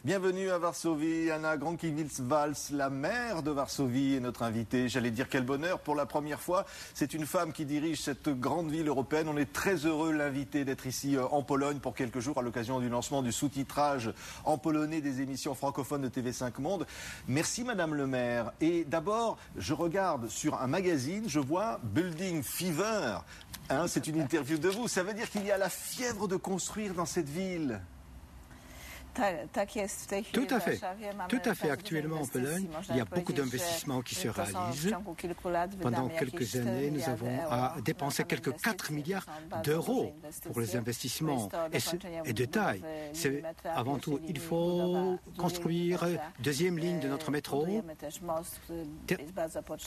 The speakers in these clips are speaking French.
Bienvenue à Varsovie. Anna Gronkiewicz-Waltz, la maire de Varsovie, est notre invitée. J'allais dire quel bonheur. Pour la première fois, c'est une femme qui dirige cette grande ville européenne. On est très heureux l'inviter d'être ici en Pologne pour quelques jours à l'occasion du lancement du sous-titrage en polonais des émissions francophones de TV5 Monde. Merci Madame le maire. Et d'abord, je regarde sur un magazine, je vois Building Fever. C'est une interview de vous. Ça veut dire qu'il y a la fièvre de construire dans cette ville. Tout à fait. Tout à fait. Actuellement en Pologne, il y a beaucoup d'investissements qui se réalisent. Pendant quelques années, nous avons à dépenser quelques 4 milliards d'euros pour les investissements et de taille. Avant tout, il faut construire deuxième ligne de notre métro.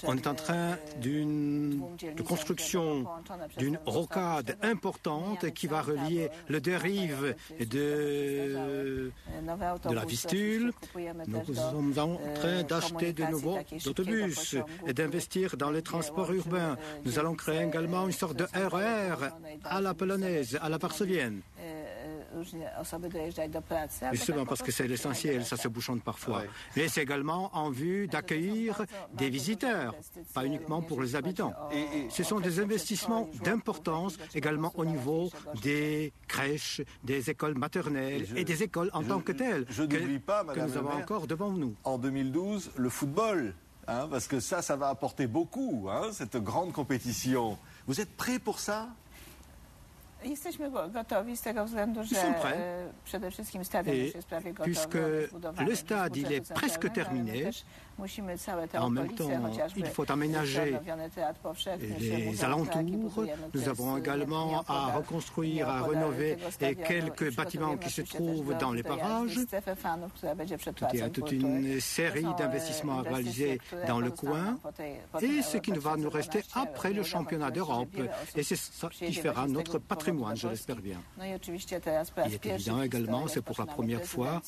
On est en train de construction d'une rocade importante qui va relier le deux rives de la Vistule. Nous sommes en train d'acheter de nouveaux autobus et d'investir dans les transports urbains. Nous allons créer également une sorte de RER à la polonaise, à la varsovienne. Justement parce que c'est l'essentiel, ça se bouchonne parfois. Mais c'est également en vue d'accueillir des visiteurs, pas uniquement pour les habitants. Ce sont des investissements d'importance également au niveau des crèches, des écoles maternelles et des écoles en tant que telles que nous avons encore devant nous. En 2012, le football, parce que ça va apporter beaucoup, cette grande compétition. Vous êtes prêts pour ça ? Nous sommes prêts. Et puisque le stade est presque terminé, en même temps, il faut aménager les alentours. Nous avons également à reconstruire, à rénover quelques bâtiments qui se trouvent dans les parages. Il y a toute une série d'investissements à réaliser dans le coin. Et ce qui va nous rester après le championnat d'Europe. Et c'est ça qui fera notre patrimoine. Je l'espère bien. Il est évident également, c'est pour la première fois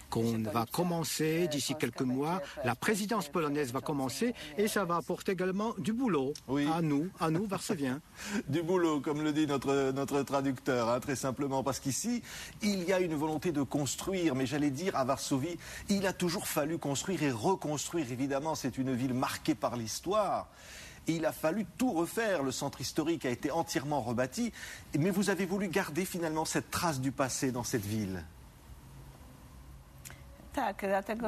qu'on va commencer d'ici quelques mois. La présidence polonaise va commencer et ça va apporter également du boulot à nous, Varsoviens. Du boulot, comme le dit notre traducteur, très simplement, parce qu'ici, il y a une volonté de construire, mais j'allais dire à Varsovie, il a toujours fallu construire et reconstruire. Évidemment, c'est une ville marquée par l'histoire. Et il a fallu tout refaire. Le centre historique a été entièrement rebâti. Mais vous avez voulu garder finalement cette trace du passé dans cette ville.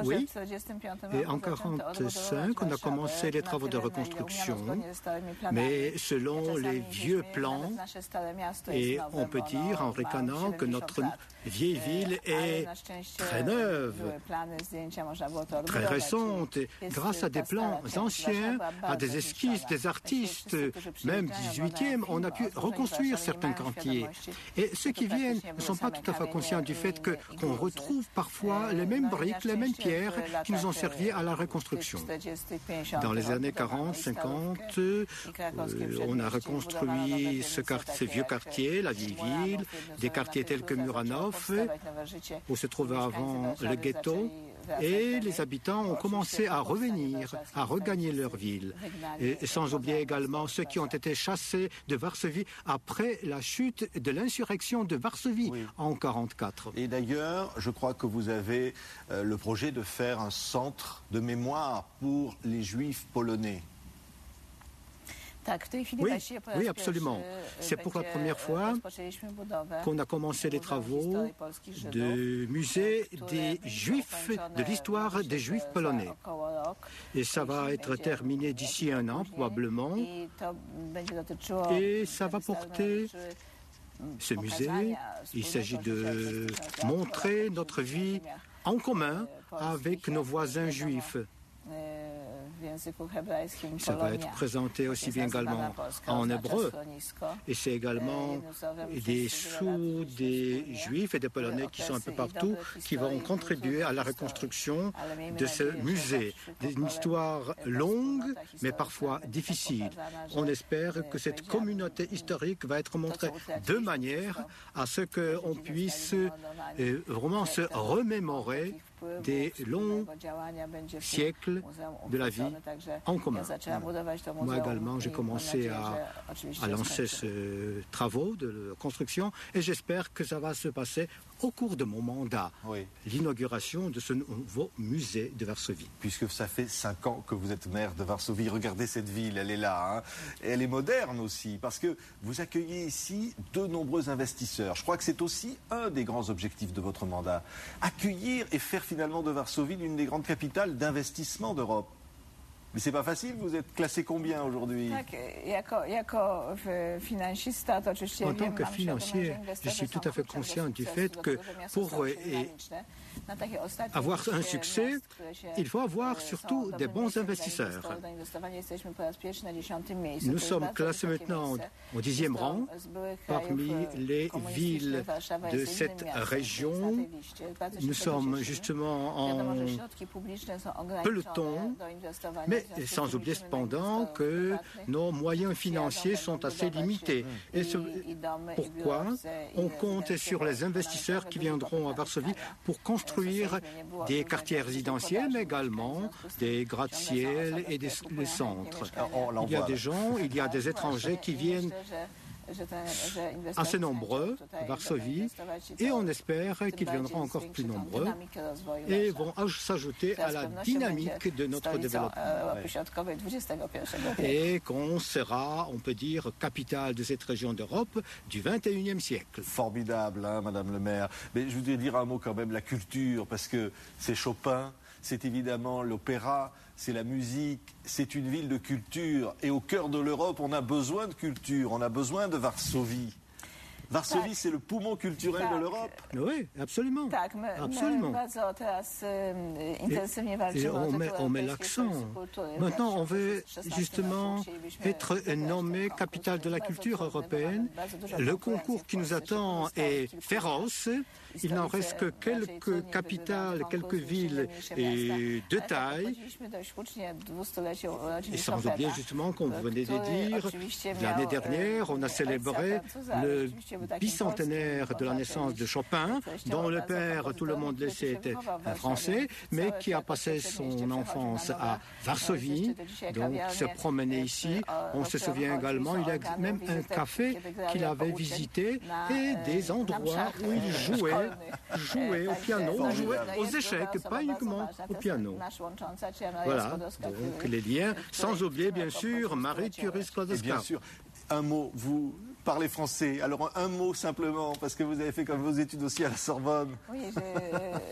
Oui, et en 1945, on a commencé les travaux de reconstruction, mais selon les vieux plans, et on peut dire en ricanant que notre vieille ville est très neuve, très récente, et grâce à des plans anciens, à des esquisses des artistes, même 18e, on a pu reconstruire certains quartiers. Et ceux qui viennent ne sont pas tout à fait conscients du fait qu'on retrouve parfois les mêmes briques, les mêmes pierres qui nous ont servi à la reconstruction. Dans les années 40, 50, on a reconstruit ces vieux quartiers, la vieille ville, des quartiers tels que Muranov, où se trouvait avant le ghetto. Et les habitants ont commencé à revenir, à regagner leur ville. Et sans oublier également ceux qui ont été chassés de Varsovie après la chute de l'insurrection de Varsovie en 1944. Et d'ailleurs, je crois que vous avez le projet de faire un centre de mémoire pour les Juifs polonais. Oui, absolument. C'est pour la première fois qu'on a commencé les travaux du musée des Juifs, de l'histoire des Juifs polonais. Et ça va être terminé d'ici un an, probablement. Et ça va porter ce musée. Il s'agit de montrer notre vie en commun avec nos voisins juifs. Ça va être présenté aussi bien également en hébreu. Et c'est également des sous des Juifs et des Polonais qui sont un peu partout qui vont contribuer à la reconstruction de ce musée. Une histoire longue, mais parfois difficile. On espère que cette communauté historique va être montrée de manière à ce qu'on puisse vraiment se remémorer des longs siècles de la vie en commun. Moi également, j'ai commencé à lancer ces travaux de construction et j'espère que ça va se passer au cours de mon mandat, l'inauguration de ce nouveau musée de Varsovie. Puisque ça fait 5 ans que vous êtes maire de Varsovie, regardez cette ville, elle est là, hein. Et elle est moderne aussi, parce que vous accueillez ici de nombreux investisseurs. Je crois que c'est aussi un des grands objectifs de votre mandat, accueillir et faire finalement de Varsovie l'une des grandes capitales d'investissement d'Europe. Mais c'est pas facile, vous êtes classé combien aujourd'hui? En tant que financier, je suis tout à fait conscient du fait que pour avoir un succès, il faut avoir surtout des bons investisseurs. Nous sommes classés maintenant au 10e rang parmi les villes de cette région. Nous sommes justement en peloton, mais sans oublier cependant que nos moyens financiers sont assez limités. Et c'est pourquoi on compte sur les investisseurs qui viendront à Varsovie pour construire des quartiers résidentiels, mais également des gratte-ciel et des centres. Il y a des gens, il y a des étrangers qui viennent assez nombreux à Varsovie et on espère qu'ils viendront encore plus nombreux et vont s'ajouter à la dynamique de notre développement et qu'on sera, on peut dire, capitale de cette région d'Europe du 21e siècle. Formidable, hein, Madame le maire. Mais je voudrais dire un mot quand même, la culture, parce que c'est Chopin, c'est évidemment l'opéra, c'est la musique, c'est une ville de culture. Et au cœur de l'Europe, on a besoin de culture, on a besoin de Varsovie. Varsovie, c'est le poumon culturel de l'Europe. Oui, absolument. Absolument. Et on met l'accent. Maintenant, on veut justement être nommé capitale de la culture européenne. Le concours qui nous attend est féroce. Il n'en reste que quelques capitales, quelques villes de taille. Et sans oublier justement qu'on venait de dire, l'année dernière, on a célébré le bicentenaire de la naissance de Chopin, dont le père, tout le monde le sait, était un Français, mais qui a passé son enfance à Varsovie, donc se promenait ici. On se souvient également, il y a même un café qu'il avait visité et des endroits où il jouait au piano, jouait aux échecs, pas uniquement au piano. Voilà, donc les liens, sans oublier bien sûr Marie Curie-Skłodowska. Bien sûr, un mot, vous parlez français, alors un mot simplement, parce que vous avez fait comme vos études aussi à la Sorbonne. Oui,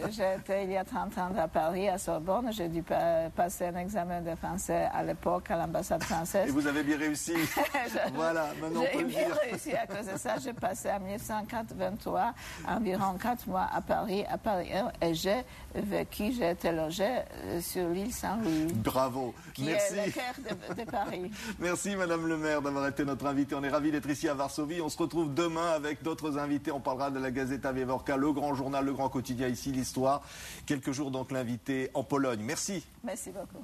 j'étais il y a 30 ans à Paris, à Sorbonne, j'ai dû passer un examen de français à l'époque à l'ambassade française. Et vous avez bien réussi. Voilà, maintenant on peut le dire. J'ai bien réussi à cause de ça, j'ai passé en 1923 environ 4 mois à Paris 1, et j'ai été logé sur l'île Saint-Louis. Bravo, merci. Qui est le cœur de Paris. Merci Madame le maire d'avoir été notre invitée. On est ravis d'être ici à Varsovie. On se retrouve demain avec d'autres invités. On parlera de la Gazeta Wyborcza, le grand journal, le grand quotidien ici, l'histoire. Quelques jours donc l'invité en Pologne. Merci. Merci beaucoup.